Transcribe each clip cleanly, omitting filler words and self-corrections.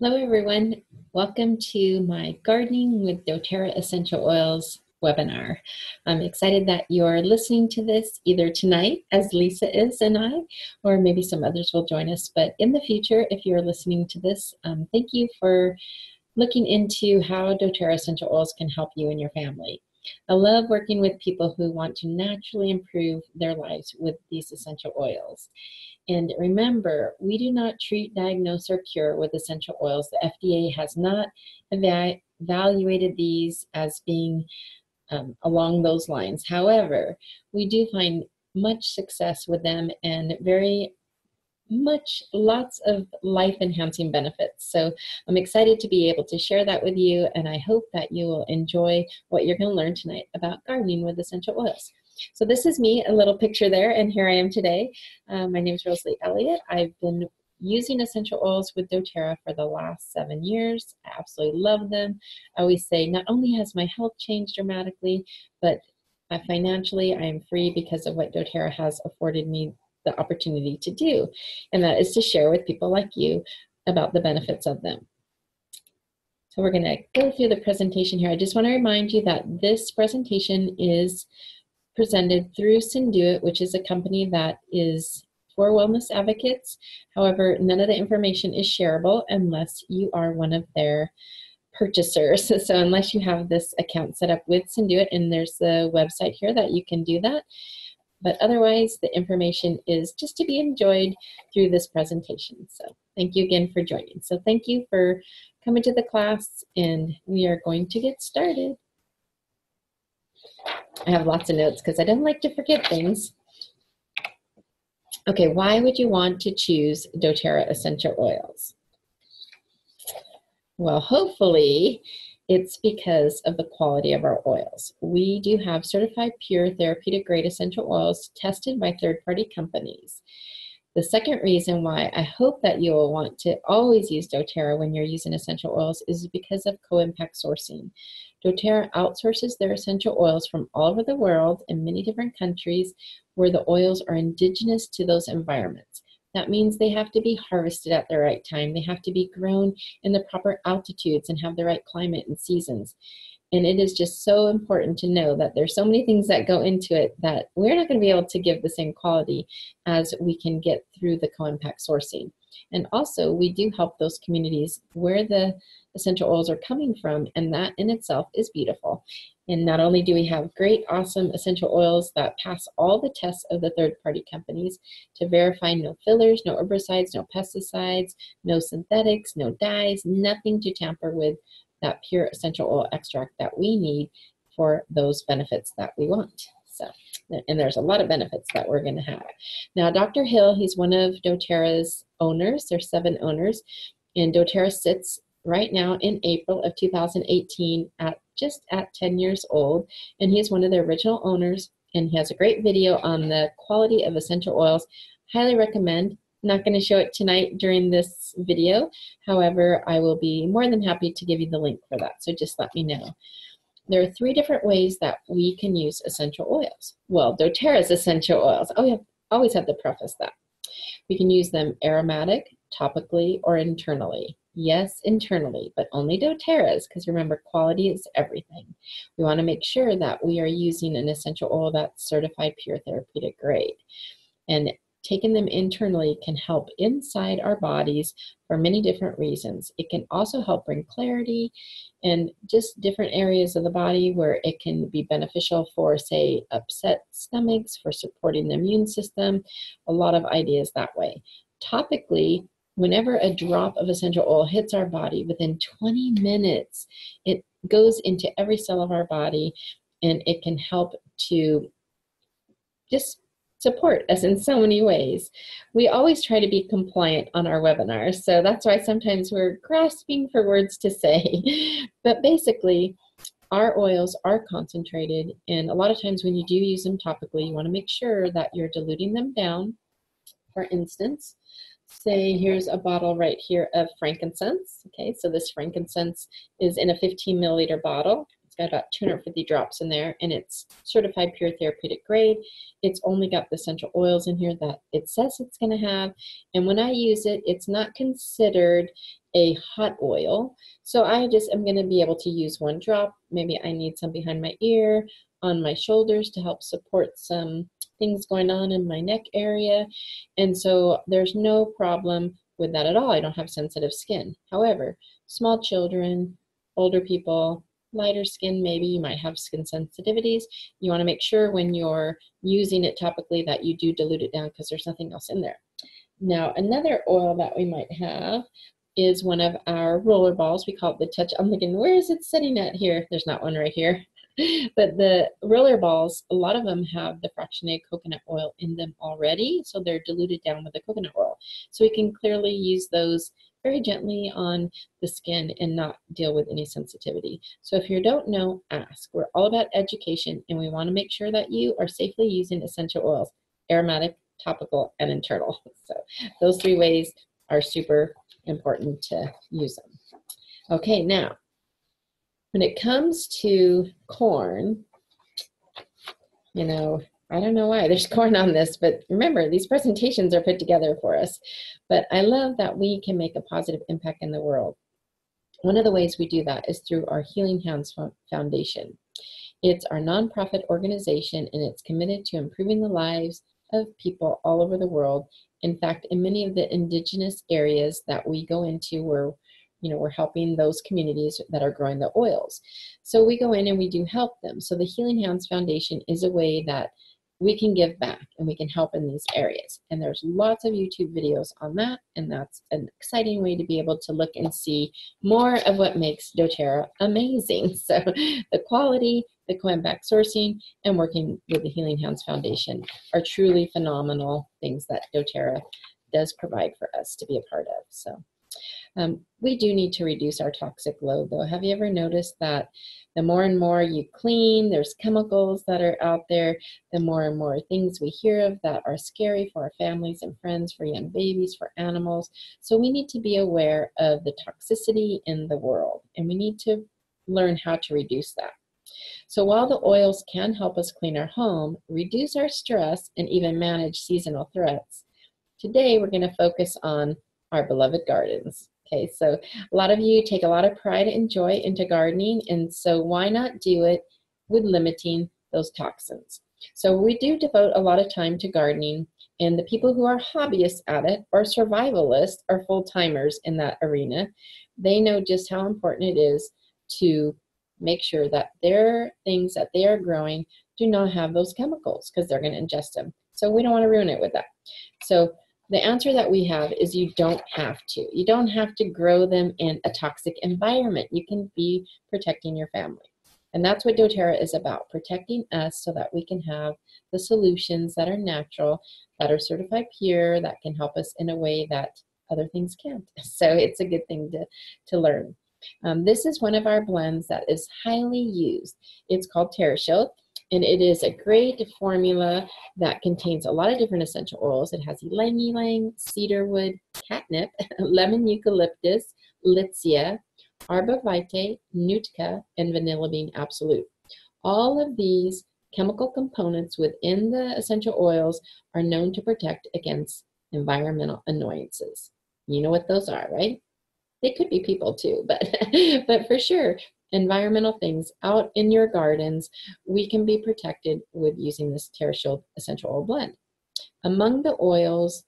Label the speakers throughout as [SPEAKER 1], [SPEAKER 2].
[SPEAKER 1] Hello everyone, welcome to my Gardening with doTERRA Essential Oils webinar. I'm excited that you're listening to this either tonight, as Lisa is and I, or maybe some others will join us. But in the future, if you're listening to this, thank you for looking into how doTERRA Essential Oils can help you and your family. I love working with people who want to naturally improve their lives with these essential oils. And remember, we do not treat, diagnose, or cure with essential oils. The FDA has not evaluated these as being along those lines. However, we do find much success with them and lots of life-enhancing benefits. So I'm excited to be able to share that with you, and I hope that you will enjoy what you're going to learn tonight about gardening with essential oils. So this is me, a little picture there, and here I am today. My name is Rosalie Elliott. I've been using essential oils with doTERRA for the last 7 years. I absolutely love them. I always say not only has my health changed dramatically, but financially I am free because of what doTERRA has afforded me the opportunity to do, and that is to share with people like you about the benefits of them. So we're going to go through the presentation here. I just want to remind you that this presentation is presented through Sinduit, which is a company that is for wellness advocates. However, none of the information is shareable unless you are one of their purchasers. So unless you have this account set up with Sinduit, and there's the website here that you can do that. But otherwise, the information is just to be enjoyed through this presentation. So thank you again for joining. So thank you for coming to the class, and we are going to get started. I have lots of notes because I don't like to forget things. Okay, why would you want to choose doTERRA essential oils? Well, hopefully it's because of the quality of our oils. We do have certified pure therapeutic grade essential oils tested by third-party companies. The second reason why I hope that you will want to always use doTERRA when you're using essential oils is because of co-impact sourcing. doTERRA outsources their essential oils from all over the world in many different countries where the oils are indigenous to those environments. That means they have to be harvested at the right time. They have to be grown in the proper altitudes and have the right climate and seasons. And it is just so important to know that there's so many things that go into it that we're not going to be able to give the same quality as we can get through the co-impact sourcing. And also, we do help those communities where the essential oils are coming from, and that in itself is beautiful. And not only do we have great, awesome essential oils that pass all the tests of the third-party companies to verify no fillers, no herbicides, no pesticides, no synthetics, no dyes, nothing to tamper with that pure essential oil extract that we need for those benefits that we want. So, and there's a lot of benefits that we're going to have. Now, Dr. Hill, he's one of doTERRA's owners. There's 7 owners, and doTERRA sits right now in April of 2018 at just at 10 years old, and he's one of the original owners, and he has a great video on the quality of essential oils. Highly recommend. I'm not going to show it tonight during this video. However, I will be more than happy to give you the link for that, so just let me know. There are 3 different ways that we can use essential oils. Well, doTERRA's essential oils. Oh, yeah, always have to preface that. We can use them aromatic, topically, or internally. Yes, internally, but only doTERRA's, because remember, quality is everything. We want to make sure that we are using an essential oil that's certified pure therapeutic grade. And taking them internally can help inside our bodies for many different reasons. It can also help bring clarity and just different areas of the body where it can be beneficial for, say, upset stomachs, for supporting the immune system, a lot of ideas that way. Topically, whenever a drop of essential oil hits our body, within 20 minutes, it goes into every cell of our body, and it can help to just support us in so many ways. We always try to be compliant on our webinars, so that's why sometimes we're grasping for words to say. But basically, our oils are concentrated, and a lot of times when you do use them topically, you want to make sure that you're diluting them down. For instance, say here's a bottle right here of frankincense. Okay, so this frankincense is in a 15 milliliter bottle. It's got about 250 drops in there, and it's certified pure therapeutic grade. It's only got the essential oils in here that it says it's going to have. And when I use it, it's not considered a hot oil. So I just am going to be able to use one drop. Maybe I need some behind my ear, on my shoulders to help support some things going on in my neck area. And so there's no problem with that at all. I don't have sensitive skin. However, small children, older people, lighter skin, maybe you might have skin sensitivities. You want to make sure when you're using it topically that you do dilute it down because there's nothing else in there. Now, another oil that we might have is one of our roller balls. We call it the touch. I'm thinking, where is it sitting at here? There's not one right here. But the roller balls, a lot of them have the fractionated coconut oil in them already, so they're diluted down with the coconut oil. So we can clearly use those very gently on the skin and not deal with any sensitivity. So if you don't know, ask. We're all about education, and we want to make sure that you are safely using essential oils, aromatic, topical, and internal. So those 3 ways are super important to use them. Okay, now, when it comes to corn, you know, I don't know why there's corn on this, but remember, these presentations are put together for us. But I love that we can make a positive impact in the world. One of the ways we do that is through our Healing Hands Foundation. It's our nonprofit organization, and it's committed to improving the lives of people all over the world. In fact, in many of the indigenous areas that we go into, we're helping those communities that are growing the oils. So we go in and we do help them. So the Healing Hands Foundation is a way that we can give back and we can help in these areas. And there's lots of YouTube videos on that, and that's an exciting way to be able to look and see more of what makes doTERRA amazing. So the quality, the going back sourcing, and working with the Healing Hands Foundation are truly phenomenal things that doTERRA does provide for us to be a part of. So we do need to reduce our toxic load, though. Have you ever noticed that the more and more you clean, there's chemicals that are out there, the more and more things we hear of that are scary for our families and friends, for young babies, for animals. So we need to be aware of the toxicity in the world, and we need to learn how to reduce that. So while the oils can help us clean our home, reduce our stress, and even manage seasonal threats, today we're going to focus on our beloved gardens. Okay, so a lot of you take a lot of pride and joy into gardening, and so why not do it with limiting those toxins? So we do devote a lot of time to gardening, and the people who are hobbyists at it or survivalists or full-timers in that arena, they know just how important it is to make sure that their things that they are growing do not have those chemicals, because they're going to ingest them. So we don't want to ruin it with that. So the answer that we have is you don't have to. You don't have to grow them in a toxic environment. You can be protecting your family. And that's what doTERRA is about, protecting us so that we can have the solutions that are natural, that are certified pure, that can help us in a way that other things can't. So it's a good thing to learn. This is one of our blends that is highly used. It's called TerraShield. And it is a great formula that contains a lot of different essential oils. It has ylang ylang, cedarwood, catnip, lemon eucalyptus, litsea, arbavite, nootka, and vanilla bean absolute. All of these chemical components within the essential oils are known to protect against environmental annoyances. You know what those are, right? They could be people too, but for sure, environmental things out in your gardens, we can be protected with using this TerraShield essential oil blend. Among the oils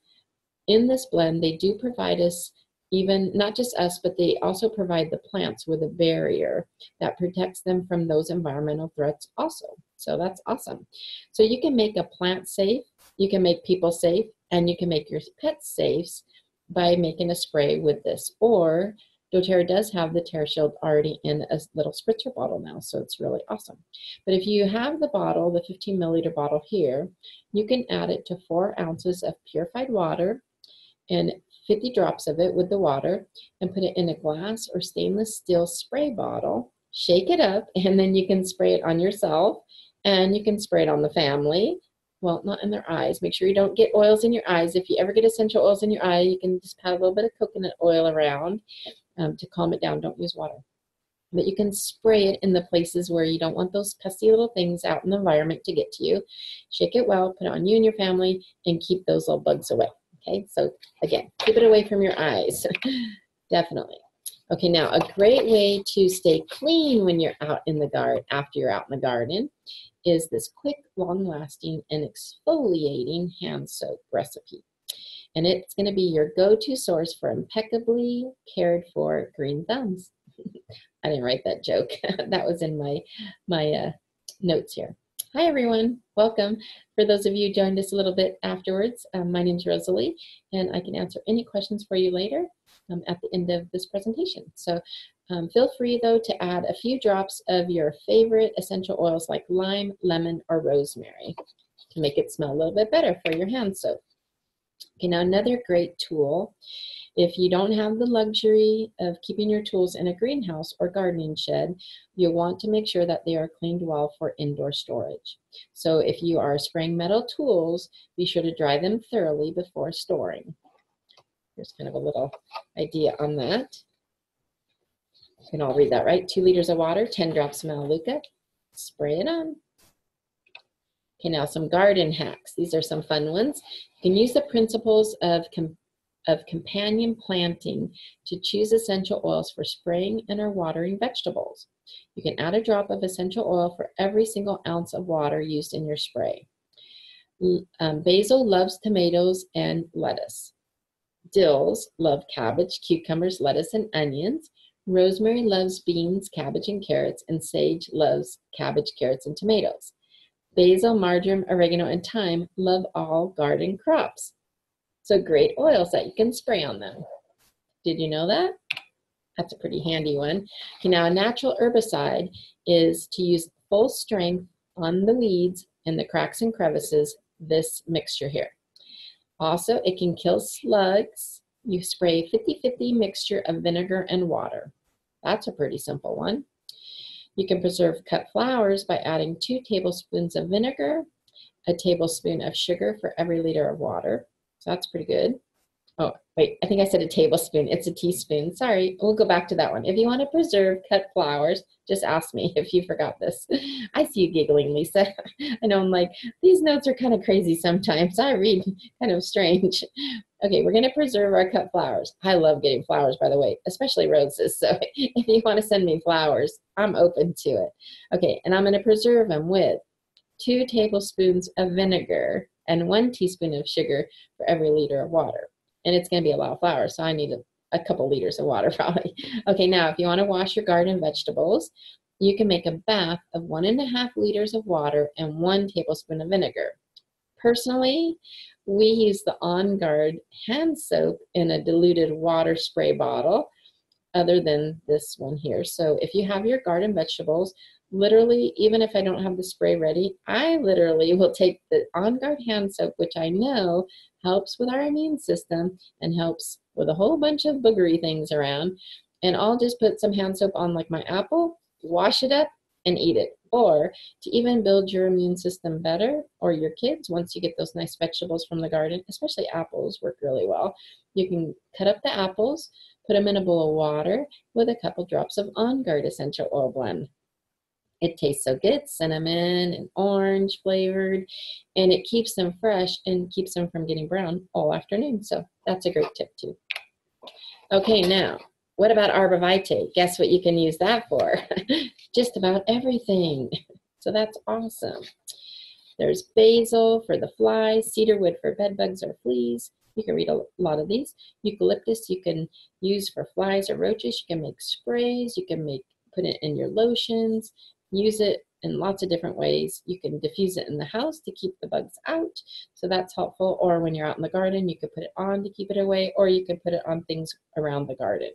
[SPEAKER 1] in this blend, they do provide us, even not just us, but they also provide the plants with a barrier that protects them from those environmental threats also. So that's awesome. So you can make a plant safe, you can make people safe, and you can make your pets safe by making a spray with this. Or doTERRA does have the TerraShield already in a little spritzer bottle now, so it's really awesome. But if you have the bottle, the 15 milliliter bottle here, you can add it to 4 ounces of purified water and 50 drops of it with the water, and put it in a glass or stainless steel spray bottle, shake it up, and then you can spray it on yourself, and you can spray it on the family. Well, not in their eyes. Make sure you don't get oils in your eyes. If you ever get essential oils in your eye, you can just pat a little bit of coconut oil around to calm it down. Don't use water. But you can spray it in the places where you don't want those pesky little things out in the environment to get to you. Shake it well, put it on you and your family, and keep those little bugs away. Okay, so again, keep it away from your eyes. Definitely. Okay, now a great way to stay clean when you're out in the garden, after you're out in the garden, is this quick, long-lasting, and exfoliating hand soap recipe. And it's going to be your go-to source for impeccably cared for green thumbs. I didn't write that joke. That was in my notes here. Hi, everyone. Welcome. For those of you who joined us a little bit afterwards, my name is Rosalie, and I can answer any questions for you later at the end of this presentation. So feel free, though, to add a few drops of your favorite essential oils like lime, lemon, or rosemary to make it smell a little bit better for your hand soap. Okay, now another great tool. If you don't have the luxury of keeping your tools in a greenhouse or gardening shed, you'll want to make sure that they are cleaned well for indoor storage. So if you are spraying metal tools, be sure to dry them thoroughly before storing. Here's kind of a little idea on that. You can all read that, right? 2 liters of water, 10 drops of Melaleuca. Spray it on. Okay, now some garden hacks. These are some fun ones. You can use the principles of companion planting to choose essential oils for spraying and or watering vegetables. You can add a drop of essential oil for every single ounce of water used in your spray. Basil loves tomatoes and lettuce. Dills love cabbage, cucumbers, lettuce, and onions. Rosemary loves beans, cabbage, and carrots, and sage loves cabbage, carrots, and tomatoes. Basil, marjoram, oregano, and thyme love all garden crops. So great oils that you can spray on them. Did you know that? That's a pretty handy one. Okay, now a natural herbicide is to use full strength on the weeds and the cracks and crevices, this mixture here. Also, it can kill slugs. You spray 50-50 mixture of vinegar and water. That's a pretty simple one. You can preserve cut flowers by adding 2 tablespoons of vinegar, a tablespoon of sugar for every liter of water. So that's pretty good. Oh, wait, I think I said a tablespoon. It's a teaspoon. Sorry, we'll go back to that one. If you want to preserve cut flowers, just ask me if you forgot this. I see you giggling, Lisa. I know I'm like, these notes are kind of crazy sometimes. I read kind of strange. Okay, we're going to preserve our cut flowers. I love getting flowers, by the way, especially roses. So if you want to send me flowers, I'm open to it. Okay, and I'm going to preserve them with 2 tablespoons of vinegar and 1 teaspoon of sugar for every liter of water. And it's going to be a lot of flowers, so I need a couple liters of water probably. Okay, now if you want to wash your garden vegetables, you can make a bath of 1.5 liters of water and 1 tablespoon of vinegar. Personally, we use the On Guard hand soap in a diluted water spray bottle other than this one here. So if you have your garden vegetables, literally, even if I don't have the spray ready, I literally will take the On Guard hand soap, which I know helps with our immune system and helps with a whole bunch of boogery things around, and I'll just put some hand soap on like my apple, wash it up, and eat it. Or to even build your immune system better, or your kids, once you get those nice vegetables from the garden, especially apples work really well, you can cut up the apples, put them in a bowl of water with a couple drops of On Guard essential oil blend. It tastes so good, cinnamon and orange flavored, and it keeps them fresh and keeps them from getting brown all afternoon. So that's a great tip too. Okay, now, what about arborvitae? Guess what you can use that for? Just about everything. So that's awesome. There's basil for the flies, cedarwood for bed bugs or fleas. You can read a lot of these. Eucalyptus you can use for flies or roaches. You can make sprays. You can put it in your lotions. Use it in lots of different ways. You can diffuse it in the house to keep the bugs out, so that's helpful. Or when you're out in the garden, you could put it on to keep it away, or you could put it on things around the garden.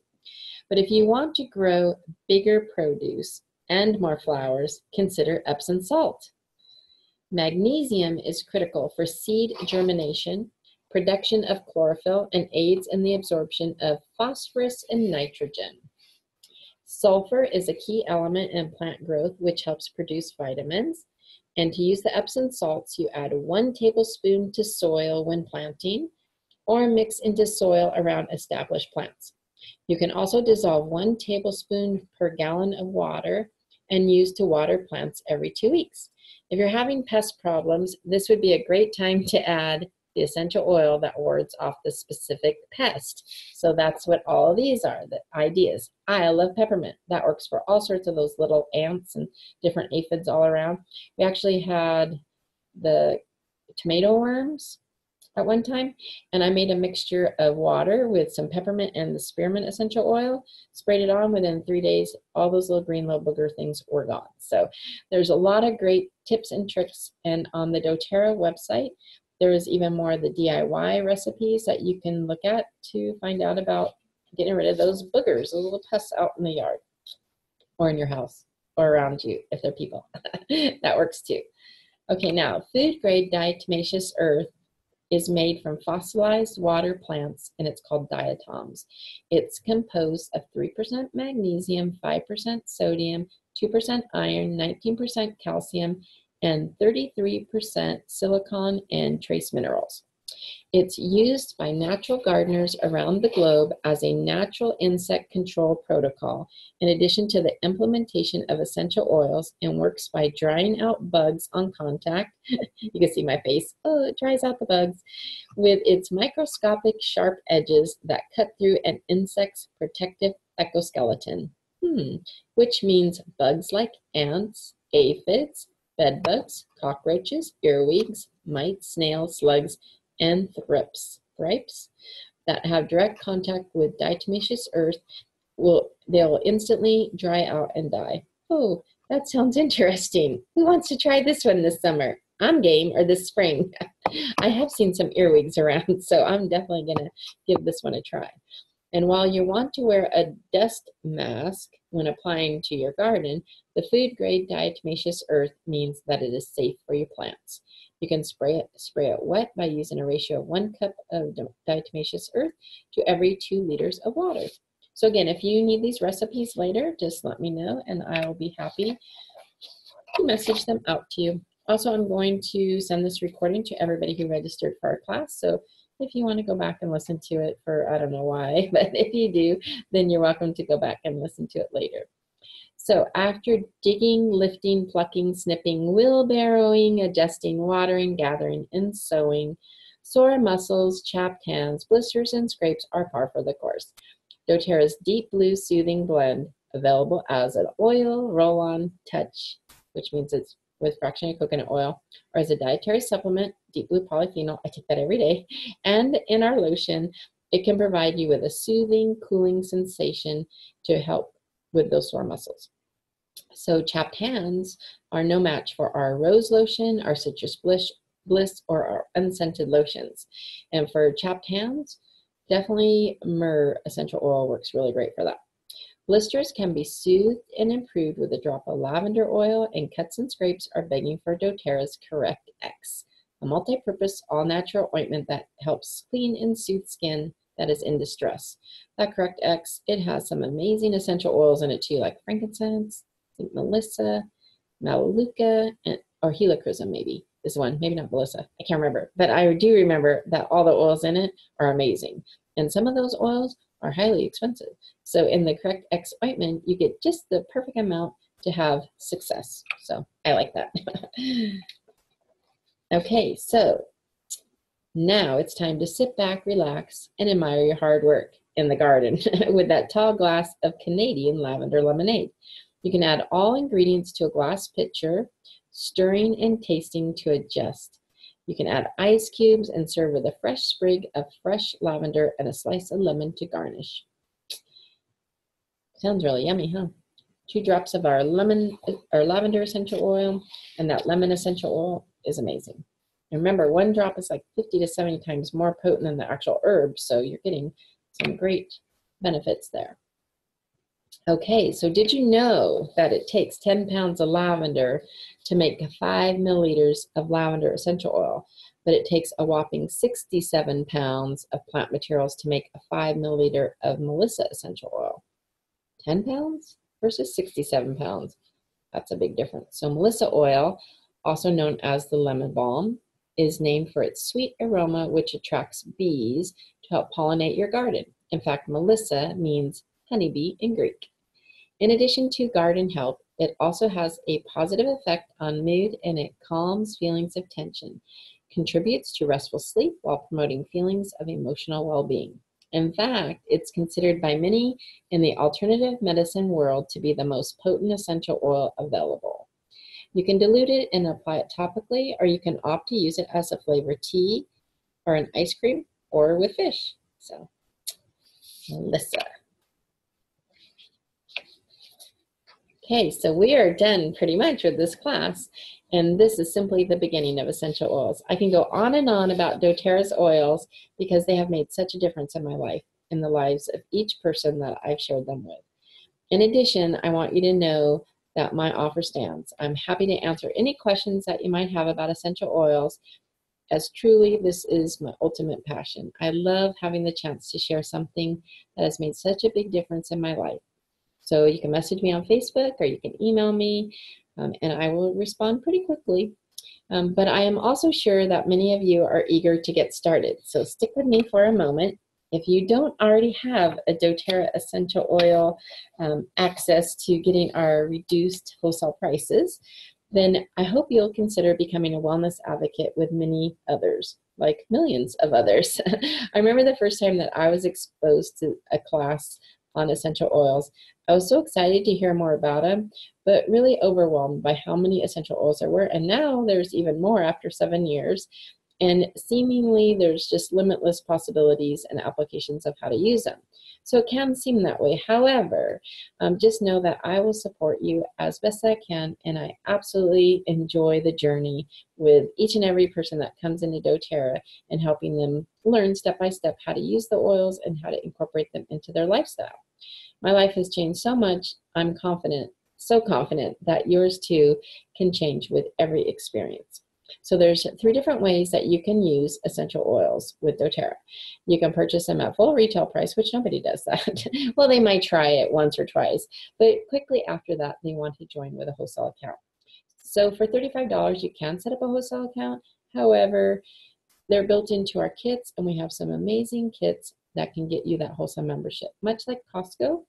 [SPEAKER 1] But if you want to grow bigger produce and more flowers, consider Epsom salt. Magnesium is critical for seed germination, production of chlorophyll, and aids in the absorption of phosphorus and nitrogen. Sulfur is a key element in plant growth, which helps produce vitamins. And to use the Epsom salts, you add 1 tablespoon to soil when planting, or mix into soil around established plants. You can also dissolve 1 tablespoon per gallon of water and use to water plants every 2 weeks. If you're having pest problems, this would be a great time to add the essential oil that wards off the specific pest. So that's what all of these are, the ideas. I love peppermint. That works for all sorts of those little ants and different aphids all around. We actually had the tomato worms at one time, and I made a mixture of water with some peppermint and the spearmint essential oil, sprayed it on. Within 3 days, all those little green little booger things were gone. So there's a lot of great tips and tricks, and on the doTERRA website, there is even more of the DIY recipes that you can look at to find out about getting rid of those boogers, those little pests out in the yard or in your house or around you if they're people. That works too. Okay, now food grade diatomaceous earth is made from fossilized water plants, and it's called diatoms. It's composed of 3% magnesium, 5% sodium, 2% iron, 19% calcium, and 33% silicon and trace minerals. It's used by natural gardeners around the globe as a natural insect control protocol, in addition to the implementation of essential oils, and works by drying out bugs on contact. You can see my face. Oh, it dries out the bugs with its microscopic sharp edges that cut through an insect's protective exoskeleton, which means bugs like ants, aphids, bedbugs, cockroaches, earwigs, mites, snails, slugs, and thrips that have direct contact with diatomaceous earth they'll instantly dry out and die. Oh, that sounds interesting. Who wants to try this one this summer? I'm game, or this spring. I have seen some earwigs around, so I'm definitely gonna give this one a try. And while you want to wear a dust mask when applying to your garden, the food grade diatomaceous earth means that it is safe for your plants. You can spray it wet by using a ratio of 1 cup of diatomaceous earth to every 2 liters of water. So again, if you need these recipes later, just let me know and I will be happy to message them out to you. Also, I'm going to send this recording to everybody who registered for our class. So if you want to go back and listen to it for, I don't know why, but if you do, then you're welcome to go back and listen to it later. So after digging, lifting, plucking, snipping, wheelbarrowing, adjusting, watering, gathering, and sowing, sore muscles, chapped hands, blisters, and scrapes are par for the course. doTERRA's Deep Blue Soothing Blend, available as an oil, roll-on, touch, which means it's with fractionated coconut oil, or as a dietary supplement, Deep Blue Polyphenol, I take that every day, and in our lotion, it can provide you with a soothing, cooling sensation to help with those sore muscles. So chapped hands are no match for our rose lotion, our citrus bliss, or our unscented lotions. And for chapped hands, definitely myrrh essential oil works really great for that. Blisters can be soothed and improved with a drop of lavender oil, and cuts and scrapes are begging for doTERRA's Correct X, a multi-purpose all-natural ointment that helps clean and soothe skin that is in distress. That Correct X, it has some amazing essential oils in it too, like frankincense, I think Melissa, Melaleuca, or Helichrysum maybe is one, maybe not Melissa, I can't remember. But I do remember that all the oils in it are amazing. And some of those oils are highly expensive. So in the Correct X ointment, you get just the perfect amount to have success. So I like that. Okay, so now it's time to sit back, relax, and admire your hard work in the garden with that tall glass of Canadian lavender lemonade. You can add all ingredients to a glass pitcher, stirring and tasting to adjust. You can add ice cubes and serve with a fresh sprig of fresh lavender and a slice of lemon to garnish. Sounds really yummy, huh? 2 drops of our lavender essential oil, and that lemon essential oil is amazing. And remember, 1 drop is like 50 to 70 times more potent than the actual herb, so you're getting some great benefits there. Okay, so did you know that it takes 10 pounds of lavender to make 5 milliliters of lavender essential oil, but it takes a whopping 67 pounds of plant materials to make a 5 milliliter of Melissa essential oil? 10 pounds versus 67 pounds. That's a big difference. So Melissa oil, also known as the lemon balm, is named for its sweet aroma, which attracts bees to help pollinate your garden. In fact, Melissa means honeybee in Greek. In addition to garden health, it also has a positive effect on mood, and it calms feelings of tension. contributes to restful sleep while promoting feelings of emotional well-being. In fact, it's considered by many in the alternative medicine world to be the most potent essential oil available. You can dilute it and apply it topically, or you can opt to use it as a flavored tea or an ice cream or with fish. So, Melissa. Okay, so we are done pretty much with this class, and this is simply the beginning of essential oils. I can go on and on about doTERRA's oils because they have made such a difference in my life, in the lives of each person that I've shared them with. In addition, I want you to know that my offer stands. I'm happy to answer any questions that you might have about essential oils, as truly this is my ultimate passion. I love having the chance to share something that has made such a big difference in my life. So you can message me on Facebook or you can email me, and I will respond pretty quickly. But I am also sure that many of you are eager to get started. So stick with me for a moment. If you don't already have a doTERRA essential oil access to getting our reduced wholesale prices, then I hope you'll consider becoming a wellness advocate with many others, like millions of others. I remember the first time that I was exposed to a class on essential oils. I was so excited to hear more about them, but really overwhelmed by how many essential oils there were. And now there's even more after 7 years. And seemingly there's just limitless possibilities and applications of how to use them. So it can seem that way. However, just know that I will support you as best I can, and I absolutely enjoy the journey with each and every person that comes into doTERRA and helping them learn step by step how to use the oils and how to incorporate them into their lifestyle. My life has changed so much. I'm confident, so confident that yours too can change with every experience. So there's 3 different ways that you can use essential oils with doTERRA. You can purchase them at full retail price, which nobody does that. Well, they might try it once or twice, but quickly after that, they want to join with a wholesale account. So for $35, you can set up a wholesale account. However, they're built into our kits, and we have some amazing kits that can get you that wholesale membership, much like Costco.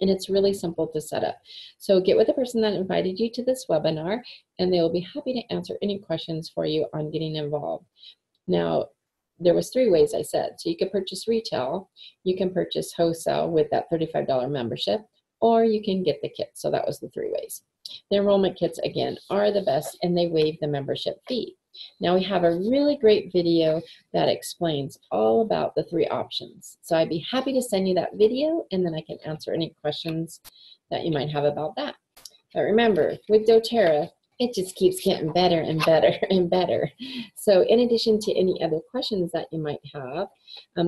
[SPEAKER 1] And it's really simple to set up. So get with the person that invited you to this webinar, and they will be happy to answer any questions for you on getting involved. Now, there was 3 ways I said. So you can purchase retail, you can purchase wholesale with that $35 membership, or you can get the kit. So that was the 3 ways. The enrollment kits, again, are the best, and they waive the membership fee. Now we have a really great video that explains all about the 3 options. So I'd be happy to send you that video, and then I can answer any questions that you might have about that. But remember, with doTERRA, it just keeps getting better and better and better. So in addition to any other questions that you might have,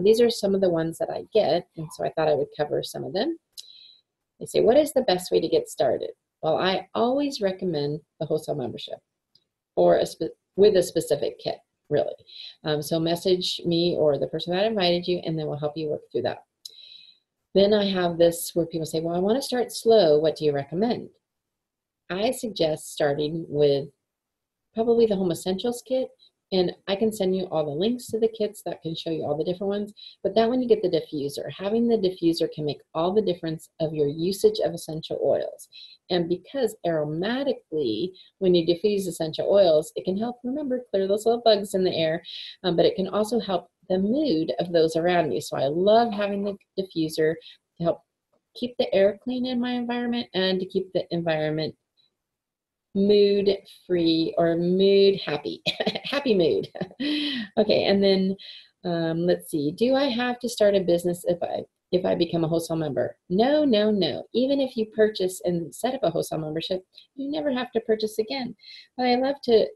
[SPEAKER 1] these are some of the ones that I get, and so I thought I would cover some of them. They say, what is the best way to get started? Well, I always recommend the wholesale membership or with a specific kit, really. So message me or the person that invited you, and then we'll help you work through that. Then I have this where people say, well, I want to start slow. What do you recommend? I suggest starting with probably the Home Essentials kit, and I can send you all the links to the kits that can show you all the different ones. But that when you get the diffuser, having the diffuser can make all the difference of your usage of essential oils. And because aromatically, when you diffuse essential oils, it can help, remember, clear those little bugs in the air, but it can also help the mood of those around you. So I love having the diffuser to help keep the air clean in my environment and to keep the environment mood free or mood happy, happy mood. Okay, and then let's see, do I have to start a business if I become a wholesale member? No, no, no. Even if you purchase and set up a wholesale membership, you never have to purchase again. But I love to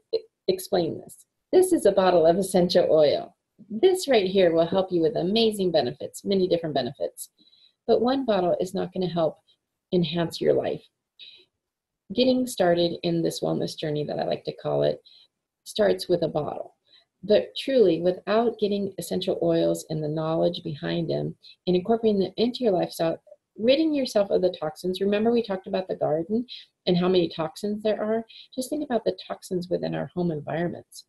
[SPEAKER 1] explain this. This is a bottle of essential oil. This right here will help you with amazing benefits, many different benefits. But one bottle is not going to help enhance your life. Getting started in this wellness journey, that I like to call it, starts with a bottle. But truly, without getting essential oils and the knowledge behind them and incorporating them into your lifestyle, ridding yourself of the toxins. Remember we talked about the garden and how many toxins there are? Just think about the toxins within our home environments.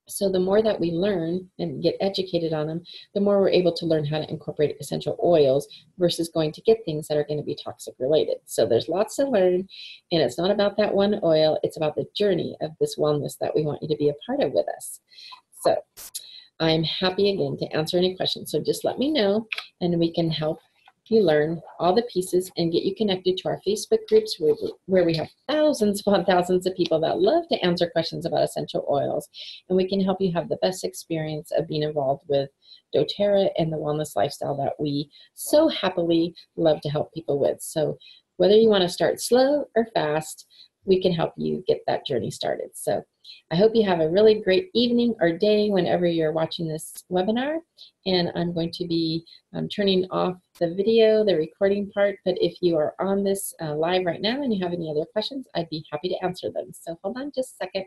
[SPEAKER 1] So the more that we learn and get educated on them, the more we're able to learn how to incorporate essential oils versus going to get things that are going to be toxic related. So there's lots to learn, and it's not about that one oil, it's about the journey of this wellness that we want you to be a part of with us. So I'm happy again to answer any questions. So just let me know and we can help you learn all the pieces and get you connected to our Facebook groups where we have thousands upon thousands of people that love to answer questions about essential oils. And we can help you have the best experience of being involved with doTERRA and the wellness lifestyle that we so happily love to help people with. So whether you want to start slow or fast, we can help you get that journey started. So I hope you have a really great evening or day whenever you're watching this webinar. And I'm going to be turning off the video, the recording part. But if you are on this live right now and you have any other questions, I'd be happy to answer them. So hold on just a second.